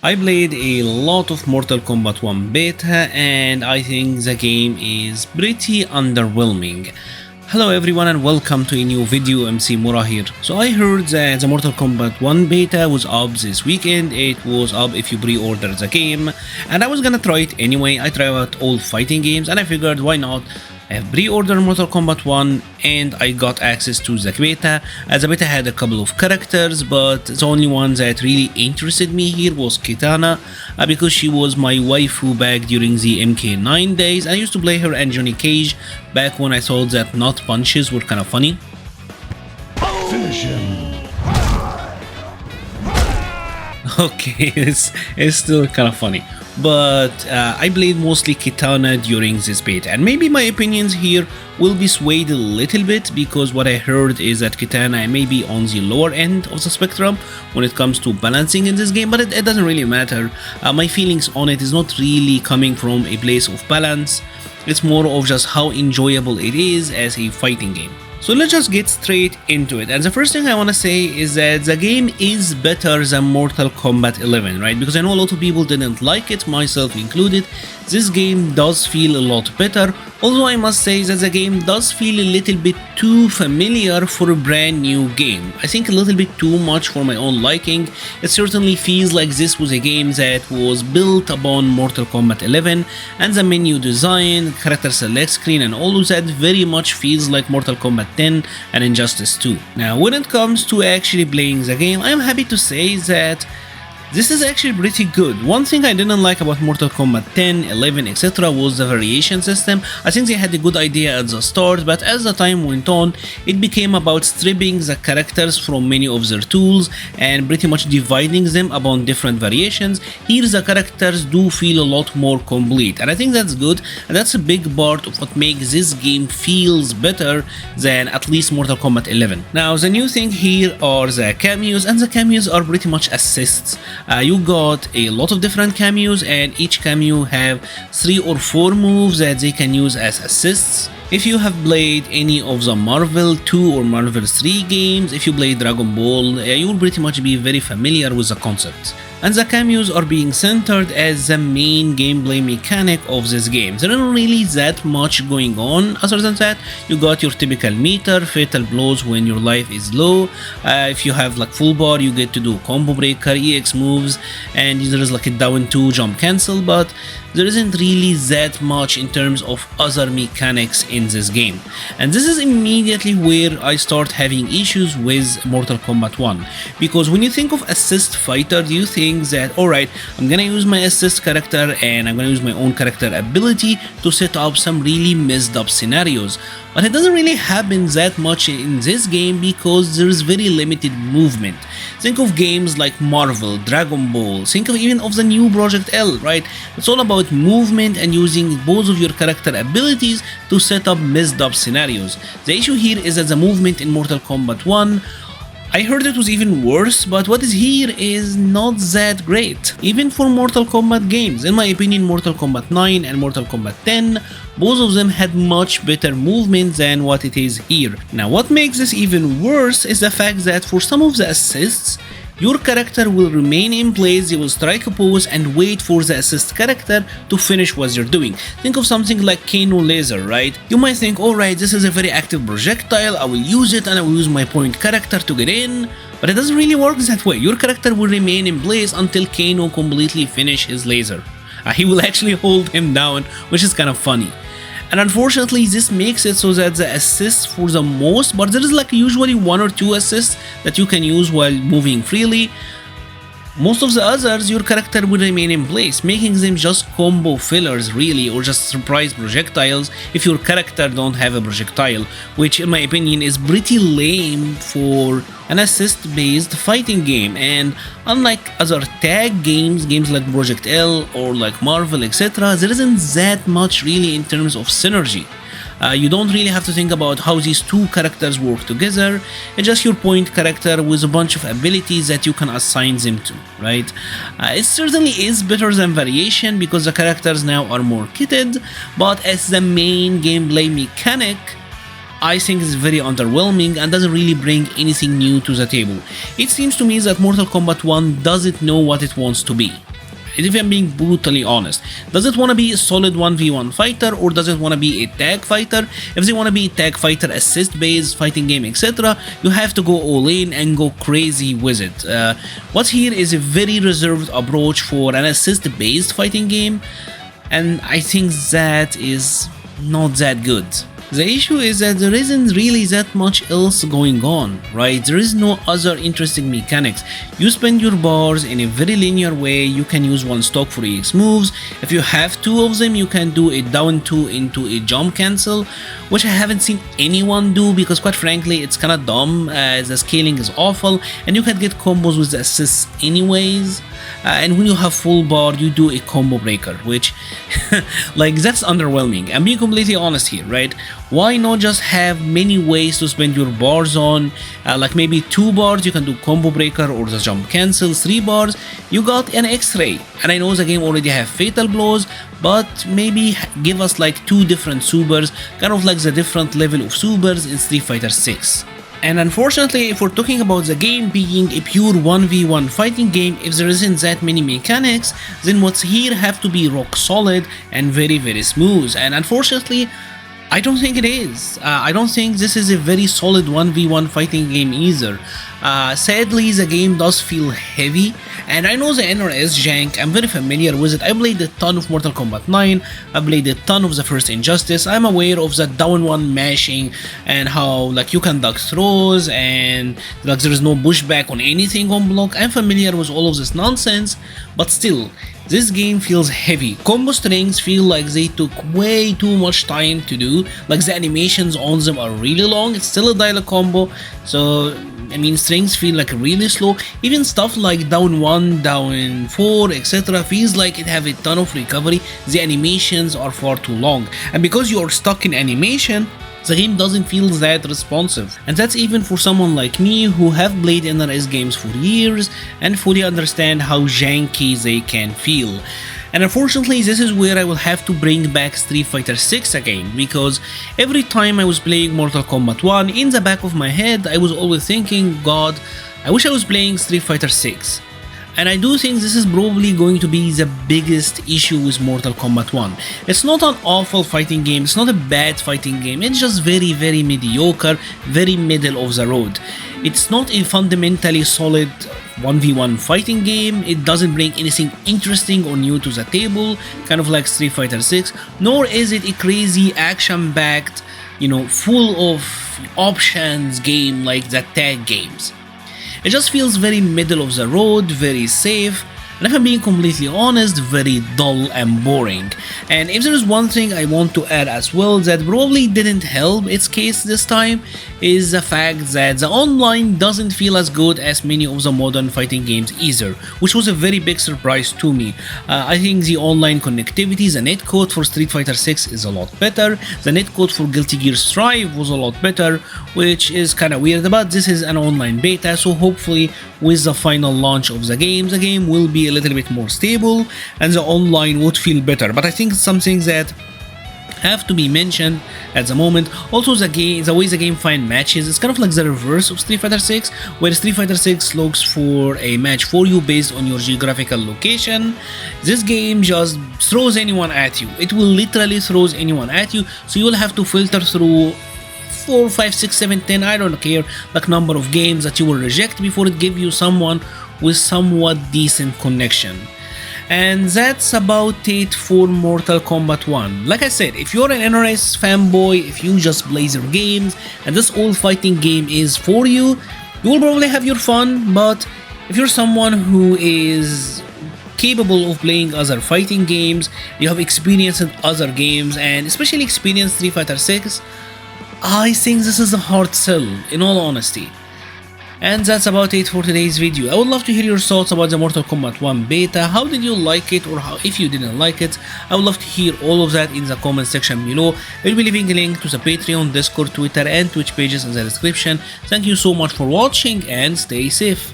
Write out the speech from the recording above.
I played a lot of Mortal Kombat 1 Beta and I think the game is pretty underwhelming. Hello everyone and welcome to a new video. MC-Mura here. So I heard that the Mortal Kombat 1 Beta was up this weekend. It was up if you pre-ordered the game and I was gonna try it anyway. I try out all fighting games and I figured why not. I have pre-ordered Mortal Kombat 1 and I got access to the beta, as the beta had a couple of characters, but the only one that really interested me here was Kitana, because she was my waifu back during the MK9 days. I used to play her and Johnny Cage back when I thought that not punches were kinda funny. Finish him. Okay, it's still kind of funny, but I played mostly Kitana during this beta, and maybe my opinions here will be swayed a little bit because what I heard is that Kitana may be on the lower end of the spectrum when it comes to balancing in this game, but it doesn't really matter. My feelings on it is not really coming from a place of balance, it's more of just how enjoyable it is as a fighting game. So let's just get straight into it, and the first thing I want to say is that the game is better than Mortal Kombat 11, right? Because I know a lot of people didn't like it, myself included. This game does feel a lot better, although I must say that the game does feel a little bit too familiar for a brand new game. I think a little bit too much for my own liking. It certainly feels like this was a game that was built upon Mortal Kombat 11, and the menu design, character select screen and all of that very much feels like Mortal Kombat 10 and Injustice 2. Now when it comes to actually playing the game, I am happy to say that this is actually pretty good. One thing I didn't like about Mortal Kombat 10, 11, etc. was the variation system. I think they had a good idea at the start, but as the time went on, it became about stripping the characters from many of their tools and pretty much dividing them upon different variations. Here the characters do feel a lot more complete, and I think that's good, and that's a big part of what makes this game feels better than at least Mortal Kombat 11. Now the new thing here are the cameos, and the cameos are pretty much assists. You got a lot of different cameos, and each cameo have 3 or 4 moves that they can use as assists. If you have played any of the Marvel 2 or Marvel 3 games, if you played Dragon Ball, you will pretty much be very familiar with the concept. And the cameos are being centered as the main gameplay mechanic of this game. There isn't really that much going on other than that. You got your typical meter, fatal blows when your life is low. If you have like full bar, you get to do combo breaker, EX moves, and there is like a down 2 jump cancel, but there isn't really that much in terms of other mechanics in this game. And this is immediately where I start having issues with Mortal Kombat 1. Because when you think of assist fighter, do you think that alright, I'm gonna use my assist character and I'm gonna use my own character ability to set up some really messed up scenarios? But it doesn't really happen that much in this game because there's very limited movement. Think of games like Marvel, Dragon Ball, think of even of the new Project L, right? It's all about movement and using both of your character abilities to set up messed up scenarios. The issue here is that the movement in Mortal Kombat 1, I heard it was even worse, but what is here is not that great. Even for Mortal Kombat games, in my opinion, Mortal Kombat 9 and Mortal Kombat 10, both of them had much better movement than what it is here. Now what makes this even worse is the fact that for some of the assists, your character will remain in place, you will strike a pose and wait for the assist character to finish what you're doing. Think of something like Kano laser, right? You might think, alright, this is a very active projectile, I will use it and I will use my point character to get in. But it doesn't really work that way. Your character will remain in place until Kano completely finish his laser. He will actually hold him down, which is kind of funny. And unfortunately this makes it so that the assists for the most, but there is like usually 1 or 2 assists that you can use while moving freely. Most of the others, your character will remain in place, making them just combo fillers really, or just surprise projectiles if your character don't have a projectile, which in my opinion is pretty lame for an assist-based fighting game. And unlike other tag games, games like Project L or like Marvel, etc., there isn't that much really in terms of synergy. You don't really have to think about how these two characters work together. It's just your point character with a bunch of abilities that you can assign them to, right? It certainly is better than variation because the characters now are more kitted, but as the main gameplay mechanic, I think is very underwhelming and doesn't really bring anything new to the table. It seems to me that Mortal Kombat 1 doesn't know what it wants to be. if I'm being brutally honest. Does it want to be a solid 1v1 fighter, or does it want to be a tag fighter? If they want to be a tag fighter, assist based fighting game, etc., you have to go all in and go crazy with it. What's here is a very reserved approach for an assist based fighting game, and I think that is not that good. The issue is that there isn't really that much else going on, right? There is no other interesting mechanics. You spend your bars in a very linear way. You can use one stock for EX moves. If you have two of them, you can do a down 2 into a jump cancel, which I haven't seen anyone do because quite frankly it's kinda dumb, the scaling is awful, and you can get combos with the assists anyways. And when you have full bar, you do a combo breaker, which like that's underwhelming. I'm being completely honest here, right? Why not just have many ways to spend your bars on? Like maybe 2 bars you can do combo breaker or the jump cancel, 3 bars you got an X-ray. And I know the game already have fatal blows, but maybe give us like 2 different supers, kind of like the different level of supers in Street Fighter 6. And unfortunately, if we're talking about the game being a pure 1v1 fighting game, if there isn't that many mechanics, then what's here have to be rock solid and very smooth. And unfortunately, I don't think it is. I don't think this is a very solid 1v1 fighting game either. Sadly, the game does feel heavy, and I know the NRS jank, I'm very familiar with it. I played a ton of Mortal Kombat 9, I played a ton of the first Injustice, I'm aware of the down 1 mashing and how like you can duck throws and like there is no pushback on anything on block. I'm familiar with all of this nonsense, but still, this game feels heavy. Combo strings feel like they took way too much time to do, like the animations on them are really long. It's still a dialogue combo, so I mean strings feel like really slow. Even stuff like down 1, down 4, etc. feels like it have a ton of recovery. The animations are far too long, and because you are stuck in animation, the game doesn't feel that responsive. And that's even for someone like me who have played NRS games for years and fully understand how janky they can feel. And unfortunately, this is where I will have to bring back Street Fighter 6 again, because every time I was playing Mortal Kombat 1, in the back of my head I was always thinking, God, I wish I was playing Street Fighter 6. And I do think this is probably going to be the biggest issue with Mortal Kombat 1. It's not an awful fighting game, it's not a bad fighting game, it's just very mediocre, very middle of the road. It's not a fundamentally solid 1v1 fighting game, it doesn't bring anything interesting or new to the table, kind of like Street Fighter 6, nor is it a crazy action-packed, full of options game like the tag games. It just feels very middle of the road, very safe, and if I'm being completely honest, very dull and boring. And if there is one thing I want to add as well that probably didn't help its case this time, is the fact that the online doesn't feel as good as many of the modern fighting games either, which was a very big surprise to me. I think the online connectivity, the netcode for Street Fighter 6 is a lot better, the netcode for Guilty Gear Strive was a lot better, which is kinda weird, but this is an online beta, so hopefully with the final launch of the game will be a little bit more stable and the online would feel better. But I think something that have to be mentioned at the moment. Also, the way the game find matches is kind of like the reverse of Street Fighter 6, where Street Fighter 6 looks for a match for you based on your geographical location. This game just throws anyone at you. It will literally throws anyone at you, so you will have to filter through 4, 5, 6, 7, 10, I don't care, like number of games that you will reject before it give you someone with somewhat decent connection. And that's about it for Mortal Kombat 1. Like I said, if you're an NRS fanboy, if you just play their games and this old fighting game is for you, you will probably have your fun. But if you're someone who is capable of playing other fighting games, you have experience in other games and especially experience Street Fighter 6, I think this is a hard sell, in all honesty. And that's about it for today's video. I would love to hear your thoughts about the Mortal Kombat 1 beta. How did you like it, or if you didn't like it? I would love to hear all of that in the comment section below. I'll be leaving a link to the Patreon, Discord, Twitter and Twitch pages in the description. Thank you so much for watching and stay safe.